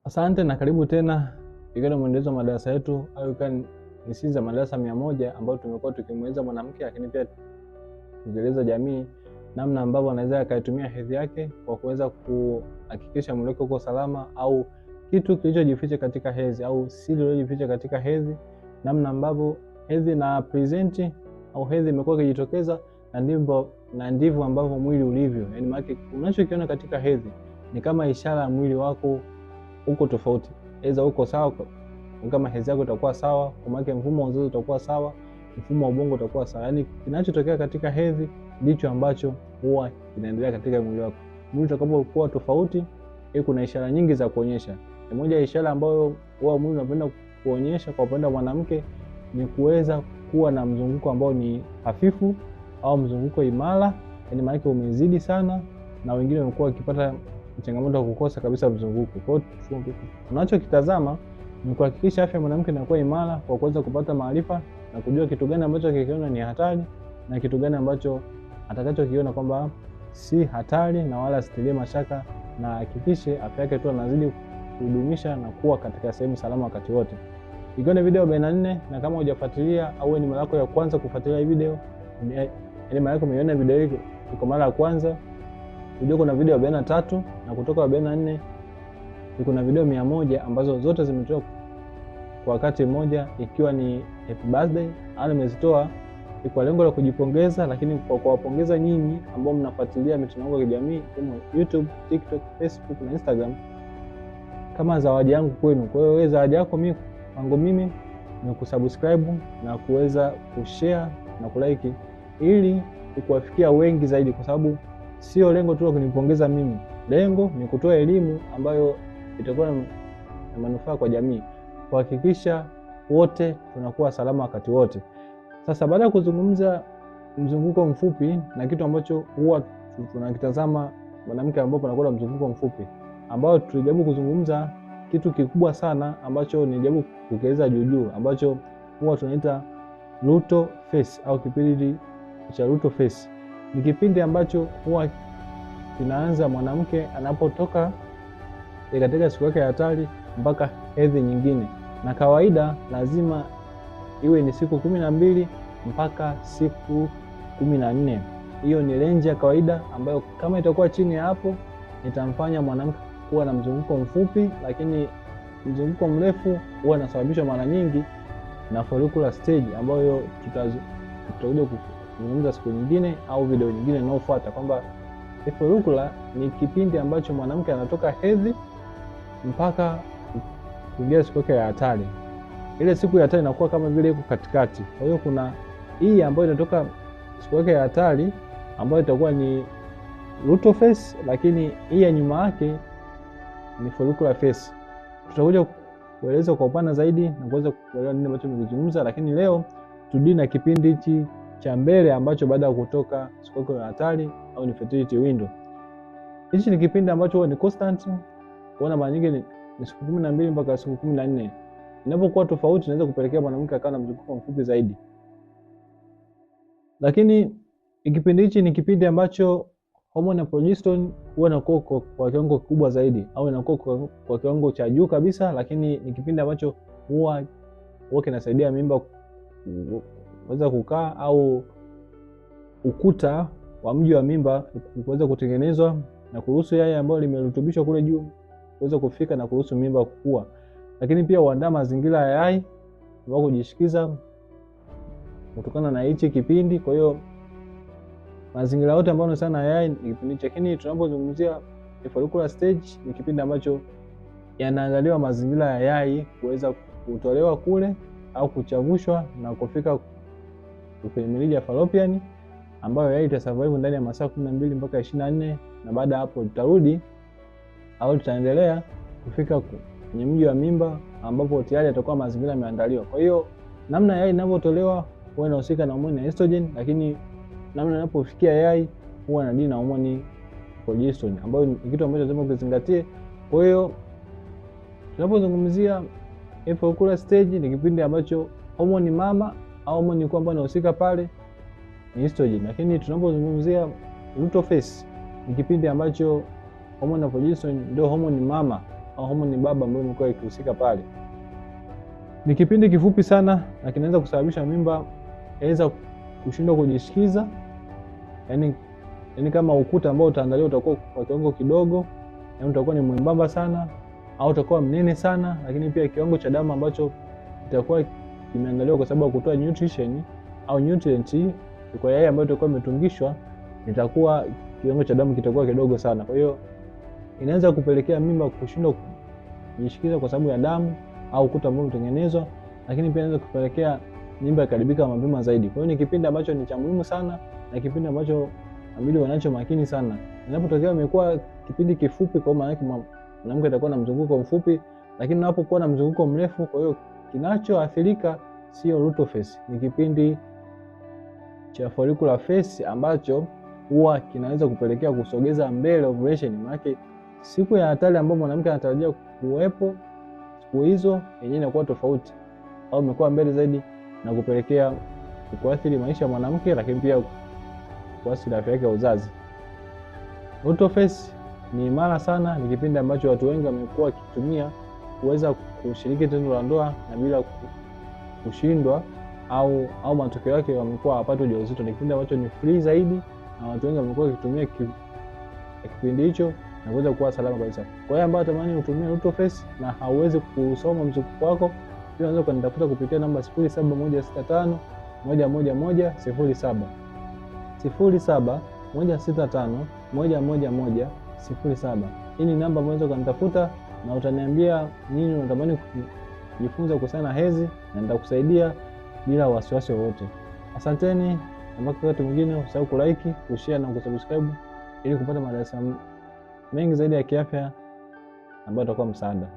Asante na karibu tena ikiwa ni mwendelezo wa madarasa yetu au ikiwa ni series za madarasa 100 ambayo tumekuwa tukimweleza mwanamke, lakini pia tukieleza jamii namna ambavyo anaweza akaitumia hedhi yake kwa kuweza kuhakikisha mwili wake uko salama, au kitu kilichojificha katika hedhi au siri iliyojificha katika hedhi, namna ambavyo hedhi na present au hedhi imekuwa ikijitokeza, na ndivyo ambavyo mwili ulivyo. Yaani maana unachokiona katika hedhi ni kama ishara ya mwili wako uko tofauti. Aidha uko sawa, kama hedhi yako itakuwa sawa, kwa maana mfumo wa uzazi utakuwa sawa, mfumo wa ubongo utakuwa sawa. Yaani kinachotokea katika hedhi ndicho ambacho huwa kinaendelea katika mwili wako. Mwili utakapokuwa tofauti, kuna ishara nyingi za kuonyesha. Moja ya ishara ambayo huwa mwili unapenda kuonyesha kwa upande wa mwanamke ni kuweza kuwa na mzunguko ambao ni hafifu au mzunguko imara, yaani maana umezidi sana, na wengine wamekuwa wakipata changamoto ya kukosa kabisa mzunguko. Kwa hiyo tunachokitazama ni kuhakikisha afya ya mwanamke inakuwa imara kwa kuweza kupata maarifa na kujua kitu gani ambacho kikiona ni hatari na kitu gani ambacho atakachokiona kwamba si hatari na wala asitilie mashaka, na hakikishe afya yake tu anazidi kudumisha na kuwa katika sehemu salama wakati wote. Ikiwa ni video 44 na kama hujafuatilia au ni mara yako ya kwanza kufuatilia hii video, yaani mara yako umeiona video hii kwa mara ya kwanza, unajua kuna video 43 na kutoka 44 kuna video 100 ambazo zote zimetoka kwa wakati mmoja, ikiwa ni happy birthday. Nimezitoa kwa lengo la kujipongeza, lakini kwa kuwapongeza nyinyi ambao mnafuatilia mitandao ya kijamii kama YouTube, TikTok, Facebook na Instagram kama zawadi yangu kwenu. Kwa hiyo wewe zawadi yako kwangu mimi ni kusubscribe na kuweza kushare na kulike ili kuwafikia wengi zaidi, kwa sababu sio lengo tu la kunipongeza mimi, lengo ni kutoa elimu ambayo itakuwa na manufaa kwa jamii, kuhakikisha wote tunakuwa salama wakati wote. Sasa baada ya kuzungumza mzunguko mfupi na kitu ambacho huwa tunakitazama mwanamke ambapo anakuwa na mzunguko mfupi, ambao tulijaribu kuzungumza kitu kikubwa sana ambacho nijaribu kukieleza juu ambacho huwa tunaita luteal phase au kipindi cha luteal phase. Ni kipindi ambacho huwa kinaanza mwanamke anapotoka katika siku yake ya hatari mpaka hedhi nyingine, na kawaida lazima iwe ni siku 12 mpaka siku 14. Hiyo ni range ya kawaida ambayo kama itakuwa chini ya hapo itamfanya mwanamke kuwa na mzunguko mfupi, lakini mzunguko mrefu huwa unasababishwa mara nyingi na follicular stage, ambayo tutakuja kuzungumza siku nyingine au video nyingine inayofuata, kwamba follicular ni kipindi ambacho mwanamke anatoka hedhi mpaka kuingia siku yake ya hatari. Ile siku ya hatari inakuwa kama vile iko katikati. Kwa hiyo kuna hii ambayo inatoka siku yake ya hatari ambayo itakuwa ni luteal phase, lakini hii ya nyuma yake ni follicular phase. Tutakuja kueleza kwa upana zaidi na kuweza kuelewa nini ambacho nimezungumza, lakini leo tudini na kipindi hichi cha mbele ambacho baada ya kutoka siku yake ya hatari au ni fertility window. Hichi ni kipindi ambacho huwa ni constant, huwa mara nyingi ni siku 12 mpaka siku 14. Inapokuwa tofauti inaweza kupelekea mwanamke akawa na mzunguko mfupi zaidi. Lakini kipindi hichi ni kipindi ambacho hormone ya progesterone huwa inakuwa kwa kiwango kikubwa zaidi au inakuwa kwa kiwango cha juu kabisa, lakini ni kipindi ambacho huwa kinasaidia mimba kuweza kukaa au ukuta wa mji wa mimba kuweza kutengenezwa na kuruhusu yai ambayo limerutubishwa kule juu kuweza kufika na kuruhusu mimba kukua. Lakini pia huandaa mazingira ya yai kwa kujishikiza kutokana na hichi kipindi. Kwa hiyo mazingira yote ambayo sana yai ni kipindi. Lakini tunapozungumzia follicular stage ni kipindi ambacho yanaandaliwa mazingira ya yai kuweza kutolewa kule au kuchavushwa na kufika kwenye mirija fallopian, ambayo yai itasurvive ndani ya masaa 12 mpaka 24, na baada hapo tutarudi au tutaendelea kufika kwenye mji wa mimba ambapo tayari atakuwa mazingira yameandaliwa. Kwa hiyo namna yai inavyotolewa huwa inahusika na homoni ya estrogen, lakini namna inapofikia yai huwa inadili na homoni progesterone, ambayo ni kitu ambacho lazima kuzingatie. Kwa hiyo tunapozungumzia follicular stage ni kipindi ambacho homoni mama au homoni kwa ambayo inahusika pale ni estrogen, lakini tunapozungumzia luteal phase ni kipindi ambacho homoni ya progesterone ndio homoni mama au homoni baba ambayo imekuwa ikihusika pale. Ni kipindi kifupi sana na kinaweza kusababisha mimba aidha kushindwa kujishikiza, yani kama ukuta ambao utaandaliwa utakuwa kwa kiwango kidogo, yani utakuwa ni mwembamba sana au utakuwa mnene sana, lakini pia kiwango cha damu ambacho kitakuwa kimeandaliwa kwa sababu ya kutoa nutrition au nutrient kwa yai ambayo itakuwa imetungishwa, itakuwa kiwango cha damu kitakuwa kidogo sana. Kwa hiyo inaweza kupelekea mimba kushindwa kujishikiza kwa sababu ya damu au ukuta ambao umetengenezwa, lakini pia inaweza kupelekea mimba ikaribika mapema zaidi. Kwa hiyo ni kipindi ambacho ni cha muhimu sana na kipindi ambacho inabidi wanacho makini sana. Inapotokea imekuwa kipindi kifupi, kwa maana yake mwanamke atakuwa na mzunguko mfupi, lakini unapokuwa na mzunguko mrefu, kwa hiyo kinachoathirika sio luteal phase, ni kipindi cha follicular phase ambacho huwa kinaweza kupelekea kusogeza mbele ovulation. Maana siku ya hatari ambayo mwanamke anatarajia kuwepo siku hizo yenyewe inakuwa tofauti au imekuwa mbele zaidi, na kupelekea kuathiri maisha ya mwanamke, lakini pia kuathiri afya yake ya uzazi. Luteal phase ni imara sana, ni kipindi ambacho watu wengi wamekuwa wakitumia kuweza kushiriki tendo la ndoa na bila kushindwa au matokeo yake wamekuwa hawapati ujauzito. Ni kipindi ambacho ni free zaidi na watu wengi wamekuwa wakitumia kipindi hicho na kuweza kuwa salama kabisa. Kwa hiyo ambao tamani utumie luteal phase na hauwezi kusoma mzunguko wako, unaweza kunitafuta kupitia namba 0716511107 0716511107. Hii ni namba ambayo unaweza kunitafuta na utaniambia nini unatamani kujifunza kuhusiana na hedhi, na nitakusaidia bila wasiwasi wowote. Asanteni, na mpaka wakati mwingine. Usisahau kulike, kushare na kusubscribe ili kupata madarasa mengi zaidi ya kiafya ambayo yatakuwa msaada.